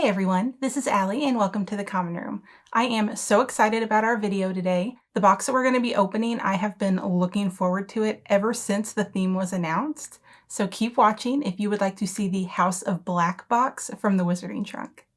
Hey everyone, this is Allie and welcome to the Common Room. I am so excited about our video today. The box that we're going to be opening, I have been looking forward to it ever since the theme was announced. So keep watching if you would like to see the House of Black box from the Wizarding Trunk.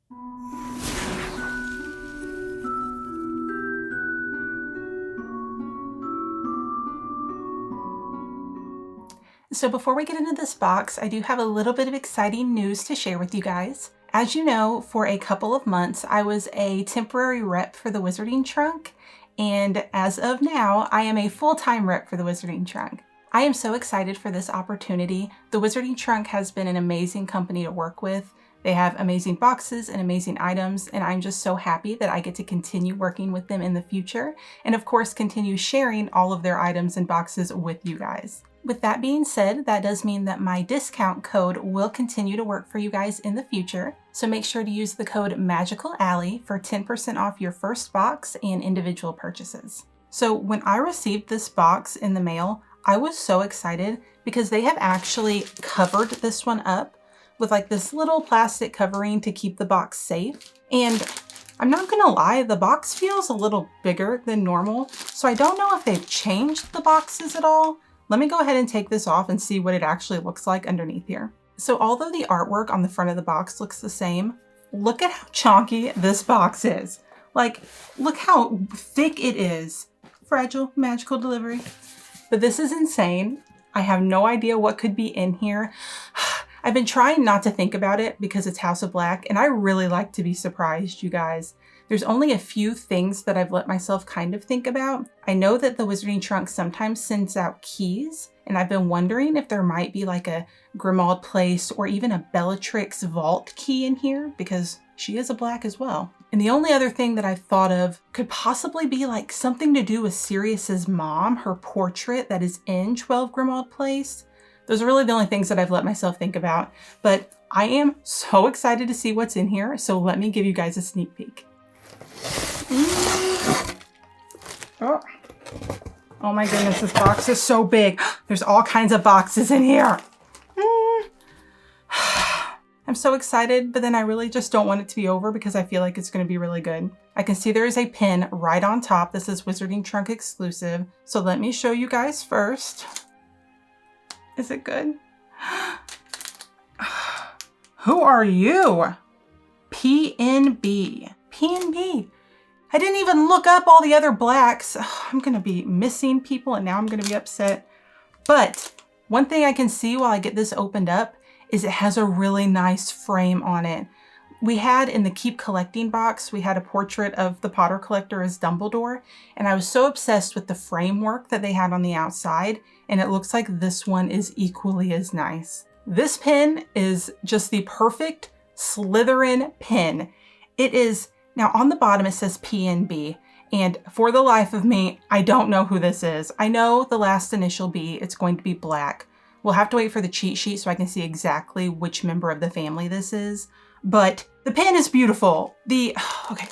So before we get into this box, I do have a little bit of exciting news to share with you guys. As you know, for a couple of months, I was a temporary rep for the Wizarding Trunk, and as of now, I am a full-time rep for the Wizarding Trunk. I am so excited for this opportunity. The Wizarding Trunk has been an amazing company to work with. They have amazing boxes and amazing items, and I'm just so happy that I get to continue working with them in the future, and of course continue sharing all of their items and boxes with you guys. With that being said, that does mean that my discount code will continue to work for you guys in the future. So make sure to use the code MAGICALALLIE for 10% off your first box and individual purchases. So when I received this box in the mail, I was so excited because they have actually covered this one up with like this little plastic covering to keep the box safe. And I'm not gonna lie, the box feels a little bigger than normal. So I don't know if they've changed the boxes at all. Let me go ahead and take this off and see what it actually looks like underneath here. So although the artwork on the front of the box looks the same, look at how chunky this box is. Like, look how thick it is. Fragile, magical delivery. But this is insane. I have no idea what could be in here. I've been trying not to think about it because it's House of Black, and I really like to be surprised, you guys. There's only a few things that I've let myself kind of think about. I know that the Wizarding Trunk sometimes sends out keys, and I've been wondering if there might be like a Grimmauld Place or even a Bellatrix vault key in here, because she is a black as well. And the only other thing that I've thought of could possibly be like something to do with Sirius's mom, her portrait that is in 12 Grimmauld Place. Those are really the only things that I've let myself think about, but I am so excited to see what's in here, so let me give you guys a sneak peek. Oh. Oh my goodness, this box is so big. There's all kinds of boxes in here. I'm so excited, but then I really just don't want it to be over because I feel like it's going to be really good. I can see there is a pin right on top. This is Wizarding Trunk exclusive. So let me show you guys first. Is it good? Who are you? PNB. PNB. I didn't even look up all the other blacks. I'm gonna be missing people and now I'm gonna be upset. But one thing I can see while I get this opened up is it has a really nice frame on it. We had in the Keep Collecting box, we had a portrait of the Potter Collector as Dumbledore, and I was so obsessed with the framework that they had on the outside, and it looks like this one is equally as nice. This pin is just the perfect Slytherin pin. It is, now on the bottom it says PNB, and for the life of me, I don't know who this is. I know the last initial B, it's going to be black. We'll have to wait for the cheat sheet so I can see exactly which member of the family this is. But the pin is beautiful. Okay,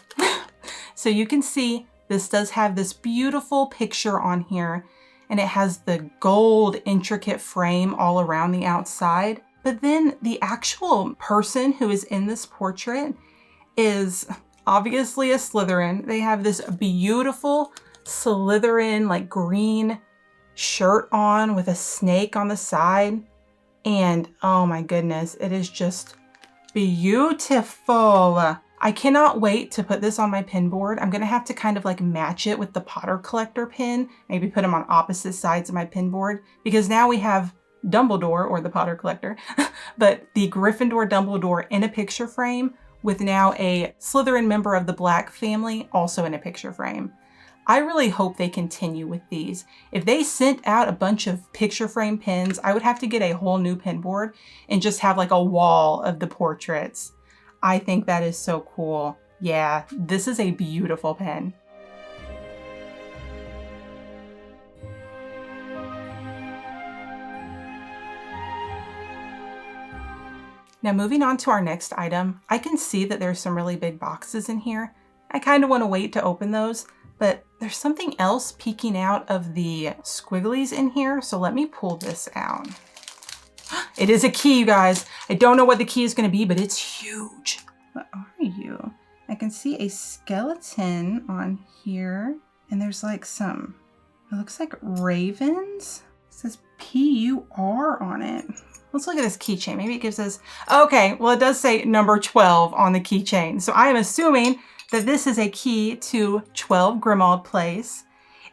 so you can see this does have this beautiful picture on here, and it has the gold intricate frame all around the outside. But then the actual person who is in this portrait is obviously a Slytherin. They have this beautiful Slytherin like green shirt on with a snake on the side. And oh my goodness, it is just beautiful. I cannot wait to put this on my pin board. I'm gonna have to kind of like match it with the Potter Collector pin, maybe put them on opposite sides of my pin board, because now we have Dumbledore, or the Potter Collector, but the Gryffindor Dumbledore in a picture frame with now a Slytherin member of the Black family also in a picture frame. I really hope they continue with these. If they sent out a bunch of picture frame pins, I would have to get a whole new pin board and just have like a wall of the portraits. I think that is so cool. Yeah, this is a beautiful pin. Now moving on to our next item, I can see that there's some really big boxes in here. I kind of want to wait to open those, but there's something else peeking out of the squigglies in here, so let me pull this out. It is a key, you guys. I don't know what the key is going to be, but it's huge. What are you? I can see a skeleton on here, and there's like some, it looks like ravens. It says PUR on it. Let's look at this keychain. Maybe it gives us, okay, well, it does say number 12 on the keychain. So I am assuming that this is a key to 12 Grimmauld Place.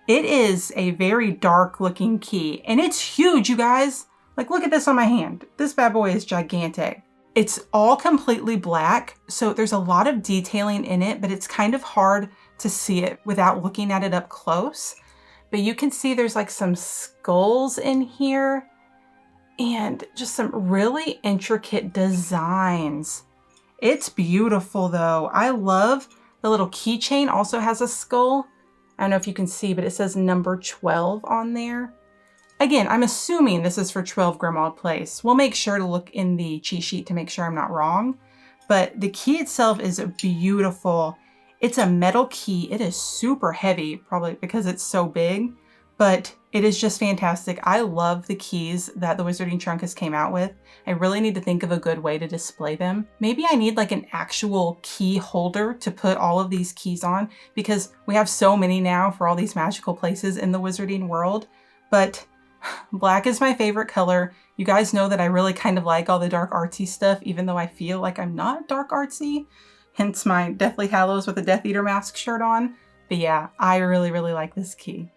It is a very dark looking key, and it's huge, you guys. Like, look at this on my hand. This bad boy is gigantic. It's all completely black, so there's a lot of detailing in it, but it's kind of hard to see it without looking at it up close. But you can see there's like some skulls in here and just some really intricate designs. It's beautiful though. I love the little keychain also has a skull. I don't know if you can see, but it says number 12 on there. Again, I'm assuming this is for 12 Grimmauld Place. We'll make sure to look in the cheat sheet to make sure I'm not wrong. But the key itself is beautiful. It's a metal key. It is super heavy, probably because it's so big, but it is just fantastic. I love the keys that the Wizarding Trunk has came out with. I really need to think of a good way to display them. Maybe I need like an actual key holder to put all of these keys on, because we have so many now for all these magical places in the Wizarding world. But black is my favorite color. You guys know that I really kind of like all the dark artsy stuff, even though I feel like I'm not dark artsy. Hence my Deathly Hallows with a Death Eater mask shirt on. But yeah, I really, really like this key.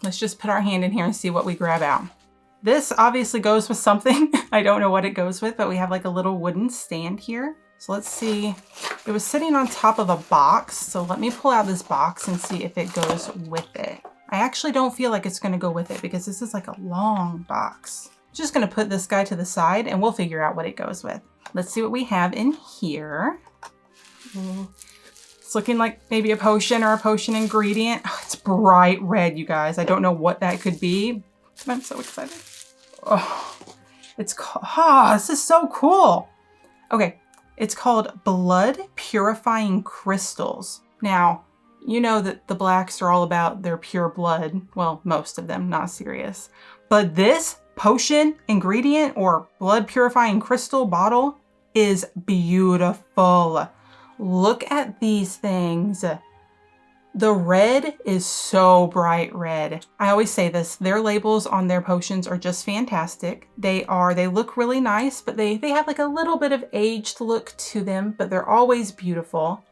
Let's just put our hand in here and see what we grab out. This obviously goes with something. I don't know what it goes with, but we have like a little wooden stand here. So let's see. It was sitting on top of a box. So let me pull out this box and see if it goes with it. I actually don't feel like it's going to go with it because this is like a long box. I'm just going to put this guy to the side and we'll figure out what it goes with. Let's see what we have in here. It's looking like maybe a potion or a potion ingredient. Oh, it's bright red, you guys. I don't know what that could be. I'm so excited. Oh, it's called, this is so cool. Okay, it's called Blood Purifying Crystals. Now, you know that the blacks are all about their pure blood. Well, most of them, not serious. But this potion ingredient or blood purifying crystal bottle is beautiful. Look at these things. The red is so bright red. I always say this, their labels on their potions are just fantastic. They look really nice, but they have like a little bit of aged look to them, but they're always beautiful.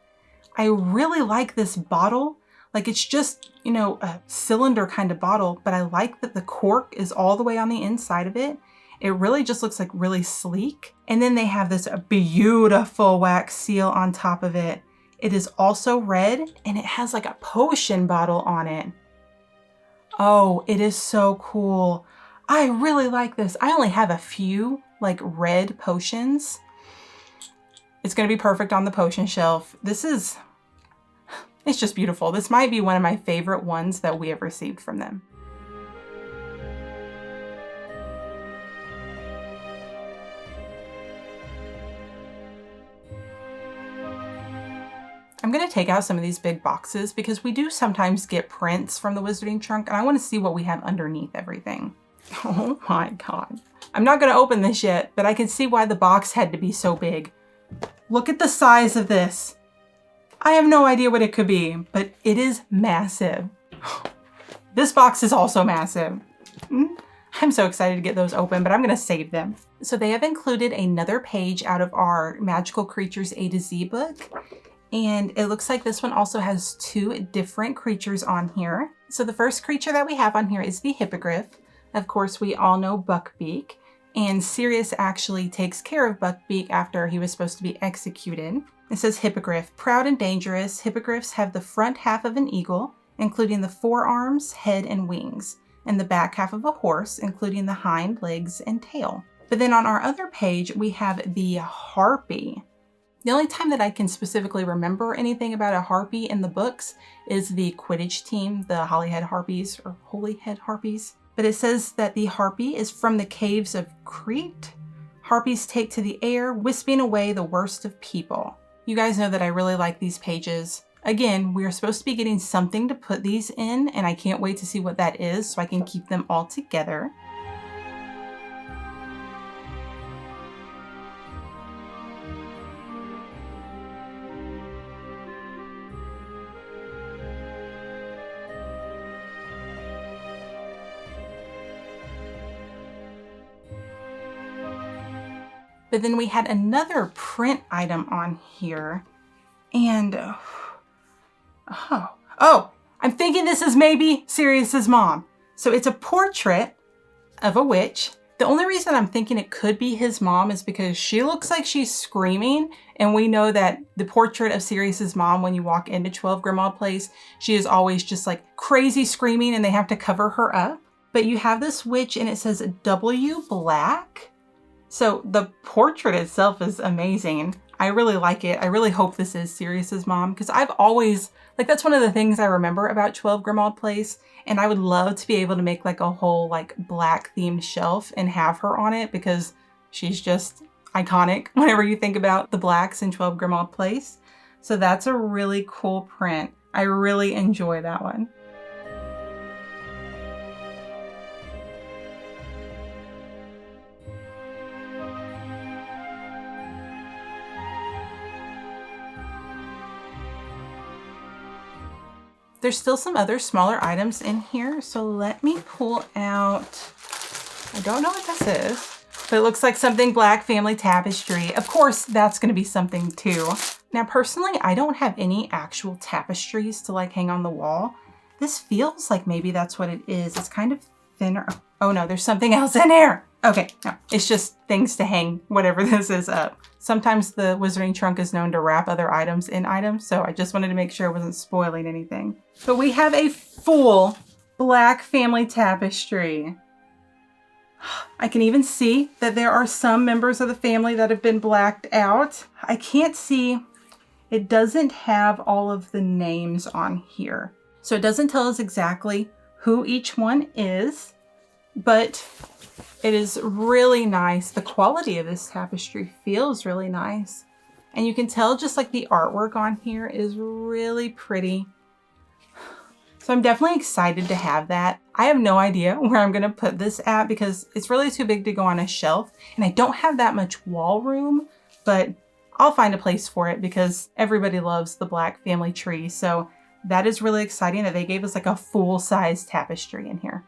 I really like this bottle. Like it's just, you know, a cylinder kind of bottle, but I like that the cork is all the way on the inside of it. It really just looks like really sleek. And then they have this beautiful wax seal on top of it. It is also red and it has like a potion bottle on it. Oh, it is so cool. I really like this. I only have a few like red potions. It's gonna be perfect on the potion shelf. It's just beautiful. This might be one of my favorite ones that we have received from them. I'm going to take out some of these big boxes because we do sometimes get prints from the Wizarding Trunk and I want to see what we have underneath everything. Oh my God. I'm not going to open this yet, but I can see why the box had to be so big. Look at the size of this. I have no idea what it could be, but it is massive. This box is also massive. I'm so excited to get those open, but I'm going to save them. So they have included another page out of our Magical Creatures A to Z book. And it looks like this one also has 2 different creatures on here. So the first creature that we have on here is the Hippogriff. Of course, we all know Buckbeak. And Sirius actually takes care of Buckbeak after he was supposed to be executed. It says Hippogriff, proud and dangerous. Hippogriffs have the front half of an eagle, including the forearms, head, and wings, and the back half of a horse, including the hind legs and tail. But then on our other page, we have the Harpy. The only time that I can specifically remember anything about a harpy in the books is the Quidditch team, the Holyhead Harpies or Holyhead Harpies. But it says that the harpy is from the caves of Crete. Harpies take to the air, wisping away the worst of people. You guys know that I really like these pages. Again, we are supposed to be getting something to put these in, and I can't wait to see what that is so I can keep them all together. But then we had another print item on here, and I'm thinking this is maybe Sirius's mom. So it's a portrait of a witch. The only reason I'm thinking it could be his mom is because she looks like she's screaming, and we know that the portrait of Sirius's mom, when you walk into 12 Grimmauld Place, she is always just like crazy screaming and they have to cover her up. But you have this witch and it says W Black. So the portrait itself is amazing. I really like it. I really hope this is Sirius's mom, because I've always, like, that's one of the things I remember about 12 Grimmauld Place, and I would love to be able to make like a whole like black themed shelf and have her on it, because she's just iconic whenever you think about the blacks in 12 Grimmauld Place. So that's a really cool print. I really enjoy that one. There's still some other smaller items in here, so let me pull out, I don't know what this is, but it looks like something black family tapestry. Of course, that's gonna be something too. Now, personally, I don't have any actual tapestries to like hang on the wall. This feels like maybe that's what it is. It's kind of thinner. Oh no, there's something else in here. Okay, no, it's just things to hang whatever this is up. Sometimes the Wizarding Trunk is known to wrap other items in items, so I just wanted to make sure I wasn't spoiling anything. But we have a full black family tapestry. I can even see that there are some members of the family that have been blacked out. I can't see, it doesn't have all of the names on here. So it doesn't tell us exactly who each one is, but it is really nice. The quality of this tapestry feels really nice. And you can tell just like the artwork on here is really pretty. So I'm definitely excited to have that. I have no idea where I'm gonna put this at because it's really too big to go on a shelf, and I don't have that much wall room, but I'll find a place for it because everybody loves the black family tree. So that is really exciting that they gave us like a full-size tapestry in here.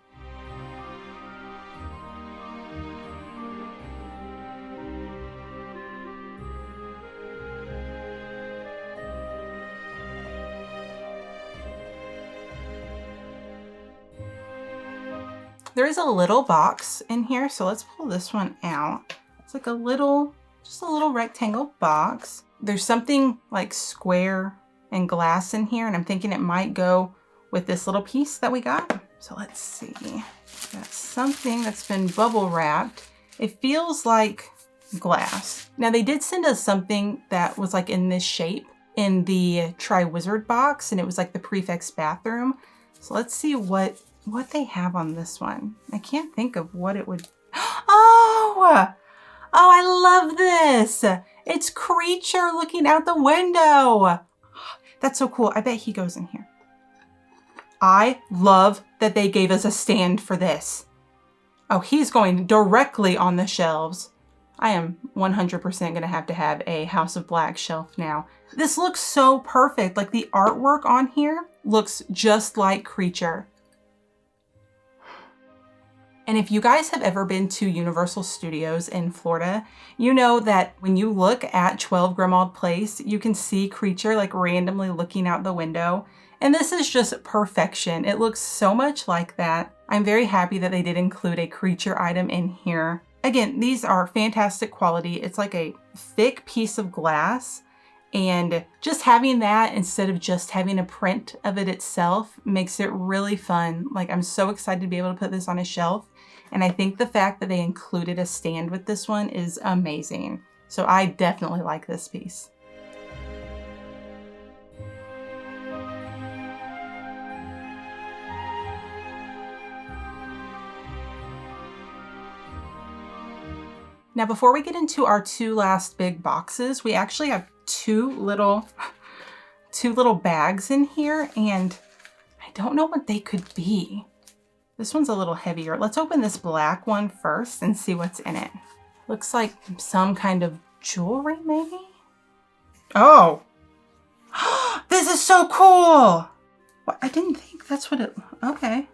There is a little box in here, so let's pull this one out. It's like a little, just a little rectangle box. There's something like square and glass in here, and I'm thinking it might go with this little piece that we got. So let's see. Got something that's been bubble wrapped. It feels like glass. Now they did send us something that was like in this shape in the Tri-Wizard box, and it was like the prefect's bathroom. So let's see what they have on this one. I can't think of what it would. Oh, I love this. It's Creature looking out the window. That's so cool. I bet he goes in here. I love that they gave us a stand for this. Oh, he's going directly on the shelves. I am 100% going to have a House of Black shelf now. This looks so perfect. Like the artwork on here looks just like Creature. And if you guys have ever been to Universal Studios in Florida, you know that when you look at 12 Grimmauld Place, you can see Creature like randomly looking out the window. And this is just perfection. It looks so much like that. I'm very happy that they did include a Creature item in here. Again, these are fantastic quality. It's like a thick piece of glass. And just having that instead of just having a print of it itself makes it really fun. Like, I'm so excited to be able to put this on a shelf. And I think the fact that they included a stand with this one is amazing. So I definitely like this piece. Now, before we get into our two last big boxes, we actually have two little two little bags in here, and I don't know what they could be. This one's a little heavier. Let's open this black one first and see what's in it. Looks like some kind of jewelry, maybe? Oh! This is so cool! Well, I didn't think that's what it... Okay.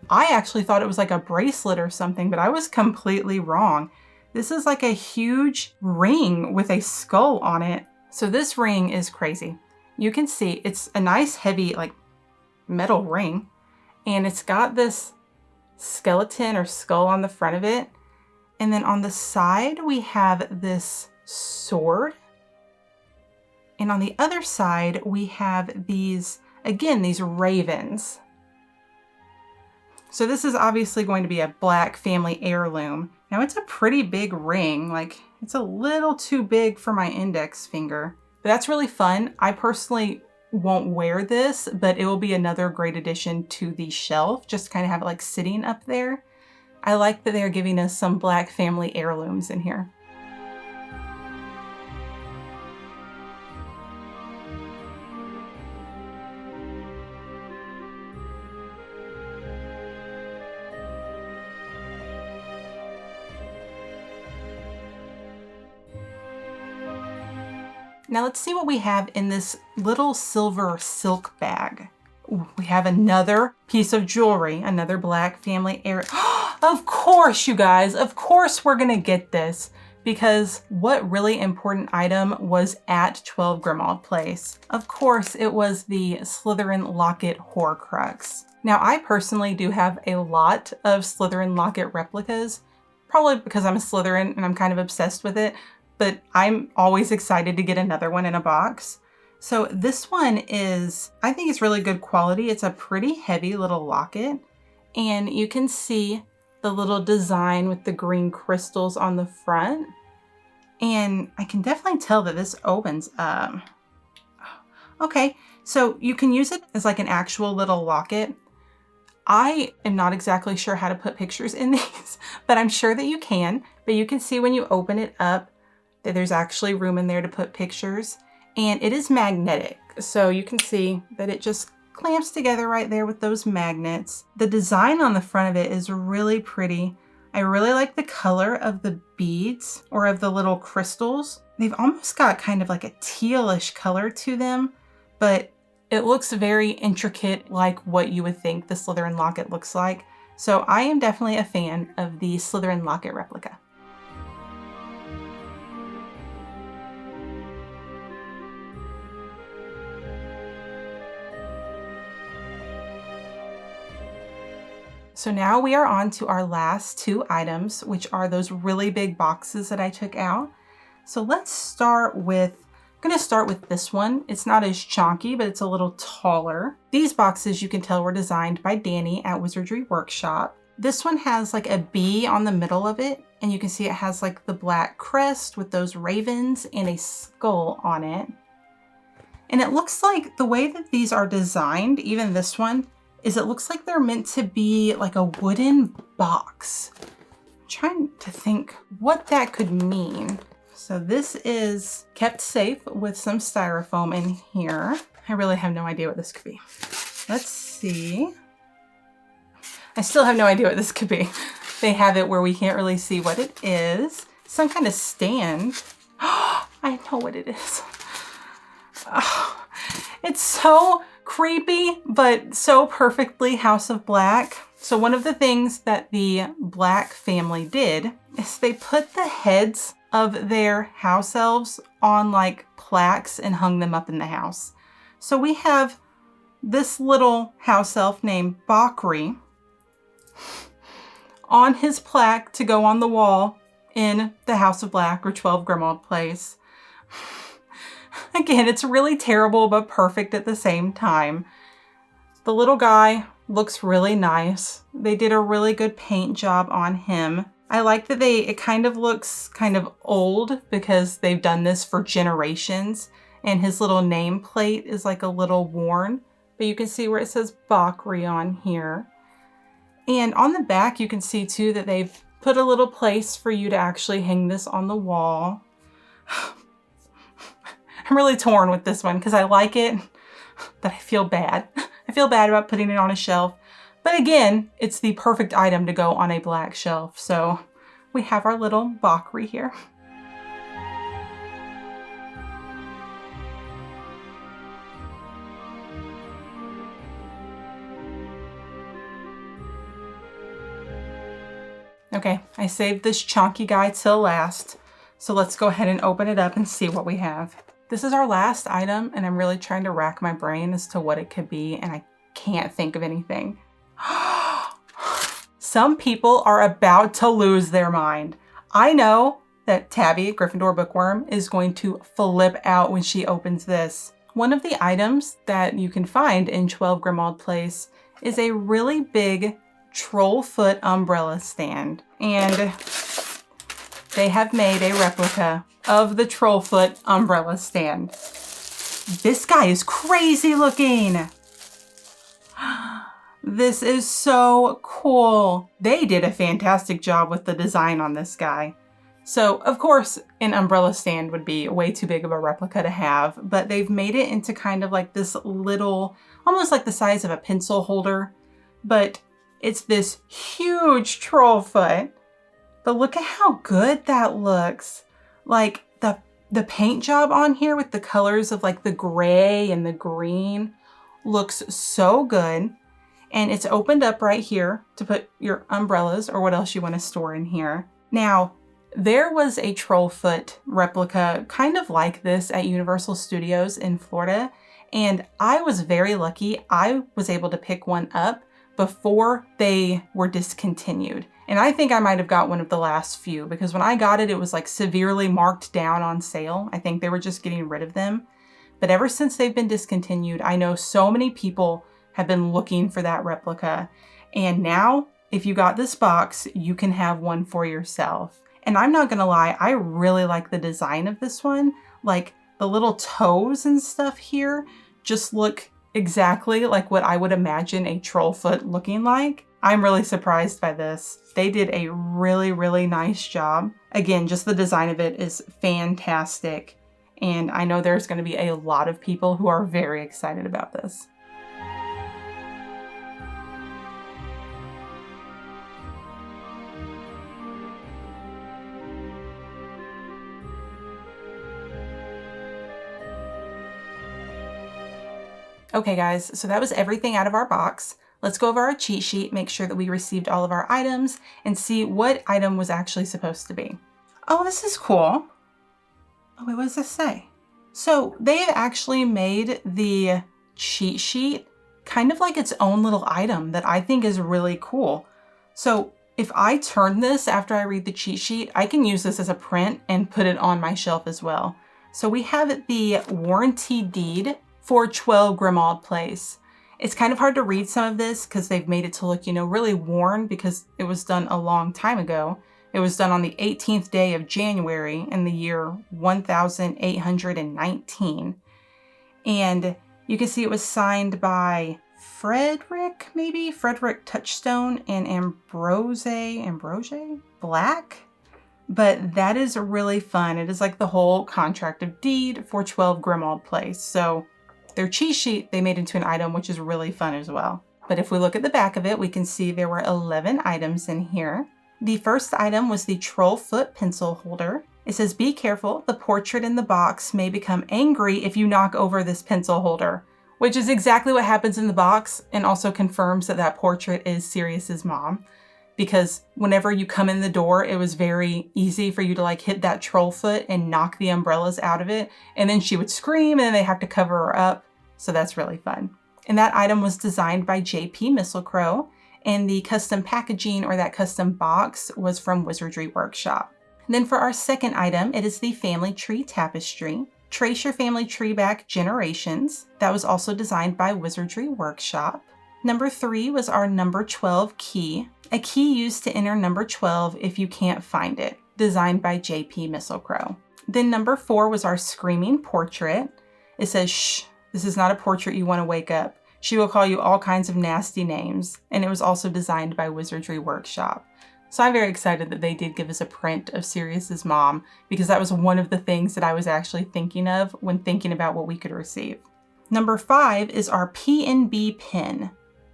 I actually thought it was like a bracelet or something, but I was completely wrong. This is like a huge ring with a skull on it. So this ring is crazy. You can see it's a nice heavy like metal ring, and it's got this skeleton or skull on the front of it. And then on the side, we have this sword. And on the other side, we have these, again, these ravens. So this is obviously going to be a Black family heirloom. Now it's a pretty big ring, like it's a little too big for my index finger, but that's really fun. I personally won't wear this, but it will be another great addition to the shelf, just to kind of have it like sitting up there. I like that they're giving us some Black family heirlooms in here. Now let's see what we have in this little silver silk bag. Ooh, we have another piece of jewelry, another Black family heir. Of course, you guys, of course we're gonna get this, because what really important item was at 12 Grimmauld Place? Of course, it was the Slytherin Locket Horcrux. Now, I personally do have a lot of Slytherin Locket replicas, probably because I'm a Slytherin and I'm kind of obsessed with it, but I'm always excited to get another one in a box. So this one is, I think it's really good quality. It's a pretty heavy little locket, and you can see the little design with the green crystals on the front. And I can definitely tell that this opens up. Okay, so you can use it as like an actual little locket. I am not exactly sure how to put pictures in these, but I'm sure that you can. But you can see when you open it up that there's actually room in there to put pictures. And it is magnetic, so you can see that it just clamps together right there with those magnets. The design on the front of it is really pretty. I really like the color of the beads, or of the little crystals. They've almost got kind of like a tealish color to them, but it looks very intricate, like what you would think the Slytherin locket looks like. So I am definitely a fan of the Slytherin locket replica. So now we are on to our last two items, which are those really big boxes that I took out. So let's start with, I'm gonna start with this one. It's not as chunky, but it's a little taller. These boxes, you can tell, were designed by Danny at Wizardry Workshop. This one has like a bee on the middle of it, and you can see it has like the black crest with those ravens and a skull on it. And it looks like the way that these are designed, even this one, is it looks like they're meant to be like a wooden box. I'm trying to think what that could mean. So this is kept safe with some styrofoam in here. I really have no idea what this could be. Let's see. I still have no idea what this could be. They have it where we can't really see what it is. Some kind of stand. I know what it is. Oh, it's so creepy, but so perfectly House of Black. So one of the things that the Black family did is they put the heads of their house elves on like plaques and hung them up in the house. So we have this little house elf named Bakri on his plaque to go on the wall in the House of Black or 12 Grimmauld Place. Again, it's really terrible, but perfect at the same time. The little guy looks really nice. They did a really good paint job on him. I like that it kind of looks kind of old because they've done this for generations, and his little nameplate is like a little worn, but you can see where it says Bakri on here. And on the back, you can see too that they've put a little place for you to actually hang this on the wall. I'm really torn with this one because I like it, that I feel bad. I feel bad about putting it on a shelf. But again, it's the perfect item to go on a black shelf. So we have our little Bakri here. Okay, I saved this chunky guy till last. So let's go ahead and open it up and see what we have. This is our last item, and I'm really trying to rack my brain as to what it could be, and I can't think of anything. Some people are about to lose their mind. I know that Tabby, Gryffindor Bookworm, is going to flip out when she opens this. One of the items that you can find in 12 Grimmauld Place is a really big troll foot umbrella stand. And they have made a replica of the troll foot umbrella stand. This guy is crazy looking. This is so cool. They did a fantastic job with the design on this guy. So of course an umbrella stand would be way too big of a replica to have, but they've made it into kind of like this little, almost like the size of a pencil holder, but it's this huge troll foot. But look at how good that looks. Like the paint job on here with the colors of like the gray and the green looks so good. And it's opened up right here to put your umbrellas or what else you want to store in here. Now, there was a troll foot replica kind of like this at Universal Studios in Florida. And I was very lucky. I was able to pick one up before they were discontinued. And I think I might have got one of the last few because when I got it, it was like severely marked down on sale. I think they were just getting rid of them. But ever since they've been discontinued, I know so many people have been looking for that replica. And now, if you got this box, you can have one for yourself. And I'm not gonna lie, I really like the design of this one. Like the little toes and stuff here just look exactly like what I would imagine a troll foot looking like. I'm really surprised by this. They did a really, really nice job. Again, just the design of it is fantastic. And I know there's going to be a lot of people who are very excited about this. Okay guys, so that was everything out of our box. Let's go over our cheat sheet, make sure that we received all of our items, and see what item was actually supposed to be. Oh, this is cool. Oh wait, what does this say? So they've actually made the cheat sheet kind of like its own little item that I think is really cool. So if I turn this after I read the cheat sheet, I can use this as a print and put it on my shelf as well. So we have the warranty deed for 12 Grimmauld Place. It's kind of hard to read some of this because they've made it to look, really worn because it was done a long time ago. It was done on the 18th day of January in the year 1819. And you can see it was signed by Frederick Touchstone and Ambrose Black. But that is really fun. It is like the whole contract of deed for 12 Grimmauld Place. So their cheat sheet they made into an item, which is really fun as well. But if we look at the back of it, we can see there were 11 items in here. The first item was the troll foot pencil holder. It says, "Be careful, the portrait in the box may become angry if you knock over this pencil holder," which is exactly what happens in the box and also confirms that that portrait is Sirius's mom. Because whenever you come in the door, it was very easy for you to like hit that troll foot and knock the umbrellas out of it. And then she would scream and then they have to cover her up. So that's really fun. And that item was designed by J.P. Misselcrow. And the custom packaging or that custom box was from Wizardry Workshop. And then for our second item, it is the family tree tapestry. Trace your family tree back generations. That was also designed by Wizardry Workshop. Number 3 was our number 12 key, a key used to enter number 12 if you can't find it, designed by J.P. Misselcrow. Then number 4 was our screaming portrait. It says, "Shh, this is not a portrait you want to wake up. She will call you all kinds of nasty names." And it was also designed by Wizardry Workshop. So I'm very excited that they did give us a print of Sirius's mom because that was one of the things that I was actually thinking of when thinking about what we could receive. Number 5 is our P&B pin.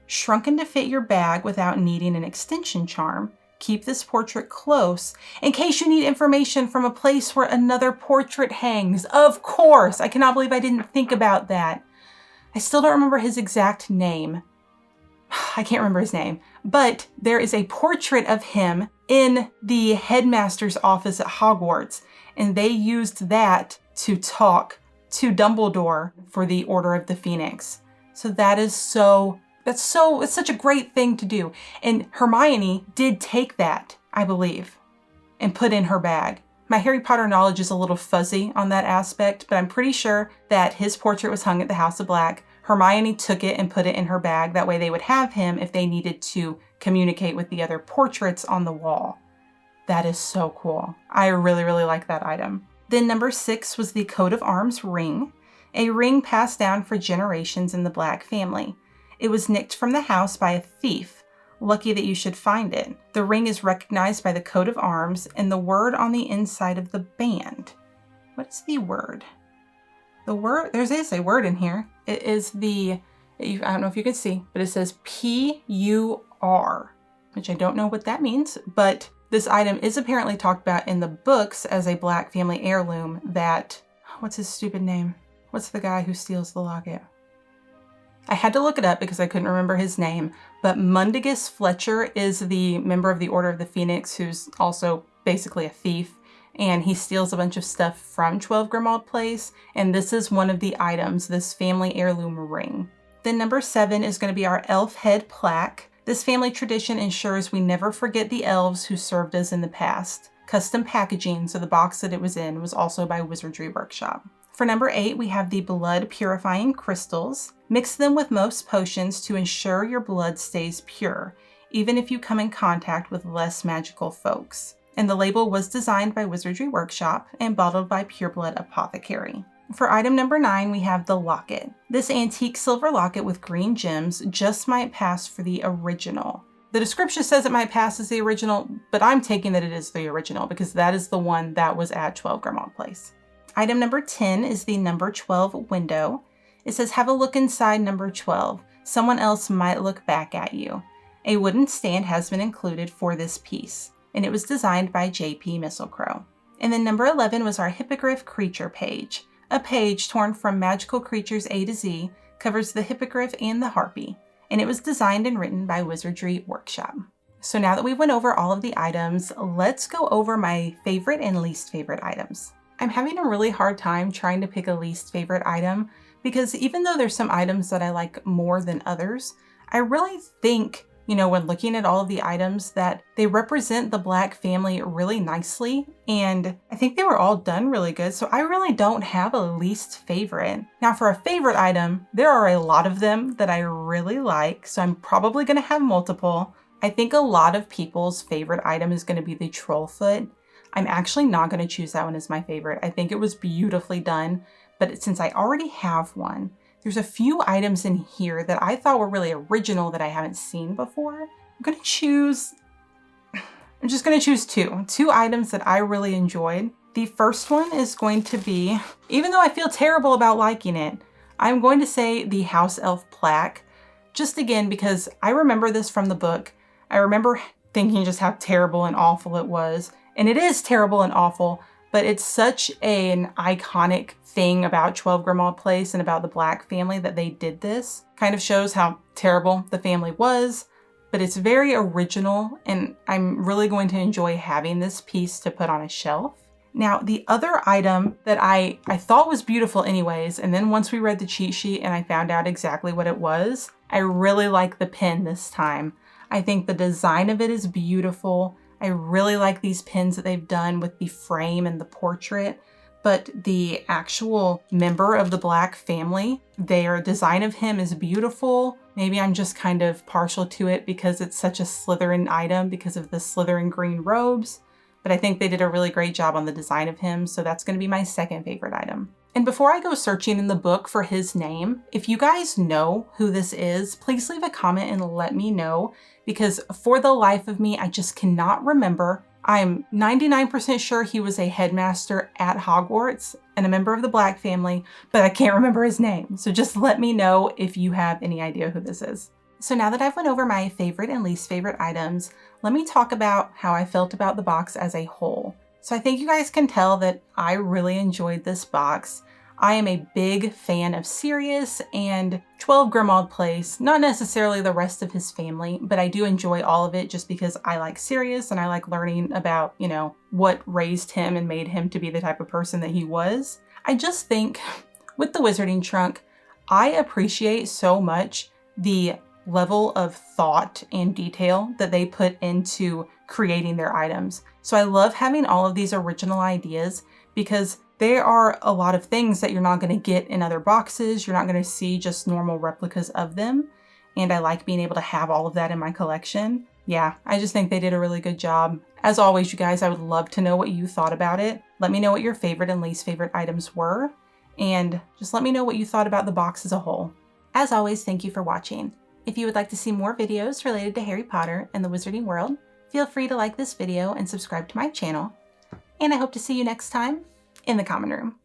Shrunken to fit your bag without needing an extension charm. Keep this portrait close in case you need information from a place where another portrait hangs. Of course! I cannot believe I didn't think about that. I still don't remember his exact name. I can't remember his name, but there is a portrait of him in the headmaster's office at Hogwarts, and they used that to talk to Dumbledore for the Order of the Phoenix. So it's such a great thing to do. And Hermione did take that, I believe, and put in her bag. My Harry Potter knowledge is a little fuzzy on that aspect, but I'm pretty sure that his portrait was hung at the House of Black. Hermione took it and put it in her bag. That way they would have him if they needed to communicate with the other portraits on the wall. That is so cool. I really, really like that item. Then number 6 was the coat of arms ring, a ring passed down for generations in the Black family. It was nicked from the house by a thief. Lucky that you should find it. The ring is recognized by the coat of arms and the word on the inside of the band. What is the word? There is a word in here. It is I don't know if you can see, but it says P-U-R, which I don't know what that means, but this item is apparently talked about in the books as a Black family heirloom that, what's his stupid name? What's the guy who steals the locket? I had to look it up because I couldn't remember his name, but Mundungus Fletcher is the member of the Order of the Phoenix who's also basically a thief, and he steals a bunch of stuff from 12 Grimmauld Place, and this is one of the items, this family heirloom ring. Then number 7 is going to be our elf head plaque. This family tradition ensures we never forget the elves who served us in the past. Custom packaging, so the box that it was in was also by Wizardry Workshop. For number 8, we have the blood purifying crystals. Mix them with most potions to ensure your blood stays pure, even if you come in contact with less magical folks. And the label was designed by Wizardry Workshop and bottled by Pureblood Apothecary. For item number 9, we have the locket. This antique silver locket with green gems just might pass for the original. The description says it might pass as the original, but I'm taking that it is the original because that is the one that was at 12 Grimmauld Place. Item number 10 is the number 12 window. It says, have a look inside number 12. Someone else might look back at you. A wooden stand has been included for this piece, and it was designed by J.P. Misselcrow. And then number 11 was our Hippogriff Creature page. A page torn from Magical Creatures A to Z covers the Hippogriff and the Harpy, and it was designed and written by Wizardry Workshop. So now that we went over all of the items, let's go over my favorite and least favorite items. I'm having a really hard time trying to pick a least favorite item because even though there's some items that I like more than others, I really think, when looking at all of the items that they represent the Black family really nicely, and I think they were all done really good, so I really don't have a least favorite. Now for a favorite item, there are a lot of them that I really like, so I'm probably going to have multiple. I think a lot of people's favorite item is going to be the troll foot. I'm actually not going to choose that one as my favorite. I think it was beautifully done, but since I already have one, there's a few items in here that I thought were really original that I haven't seen before. I'm just going to choose two items that I really enjoyed. The first one is going to be, even though I feel terrible about liking it, I'm going to say the House Elf plaque, just again because I remember this from the book. I remember thinking just how terrible and awful it was. And it is terrible and awful, but it's such an iconic thing about 12 Grimmauld Place and about the Black family that they did this. Kind of shows how terrible the family was, but it's very original, and I'm really going to enjoy having this piece to put on a shelf. Now, the other item that I thought was beautiful anyways, and then once we read the cheat sheet and I found out exactly what it was, I really like the pin this time. I think the design of it is beautiful. I really like these pins that they've done with the frame and the portrait, but the actual member of the Black family, their design of him is beautiful. Maybe I'm just kind of partial to it because it's such a Slytherin item because of the Slytherin green robes, but I think they did a really great job on the design of him, so that's going to be my second favorite item. And before I go searching in the book for his name, if you guys know who this is, please leave a comment and let me know, because for the life of me, I just cannot remember I'm 99% sure he was a headmaster at Hogwarts and a member of the Black family, but I can't remember his name. So just let me know if you have any idea who this is. So now that I've went over my favorite and least favorite items, let me talk about how I felt about the box as a whole. So I think you guys can tell that I really enjoyed this box. I am a big fan of Sirius and 12 Grimmauld Place, not necessarily the rest of his family, but I do enjoy all of it just because I like Sirius and I like learning about, what raised him and made him to be the type of person that he was. I just think with the Wizarding Trunk, I appreciate so much the level of thought and detail that they put into creating their items. So I love having all of these original ideas because there are a lot of things that you're not going to get in other boxes. You're not going to see just normal replicas of them. And I like being able to have all of that in my collection. Yeah, I just think they did a really good job. As always, you guys, I would love to know what you thought about it. Let me know what your favorite and least favorite items were. And just let me know what you thought about the box as a whole. As always, thank you for watching. If you would like to see more videos related to Harry Potter and the Wizarding World, feel free to like this video and subscribe to my channel. And I hope to see you next time in the common room.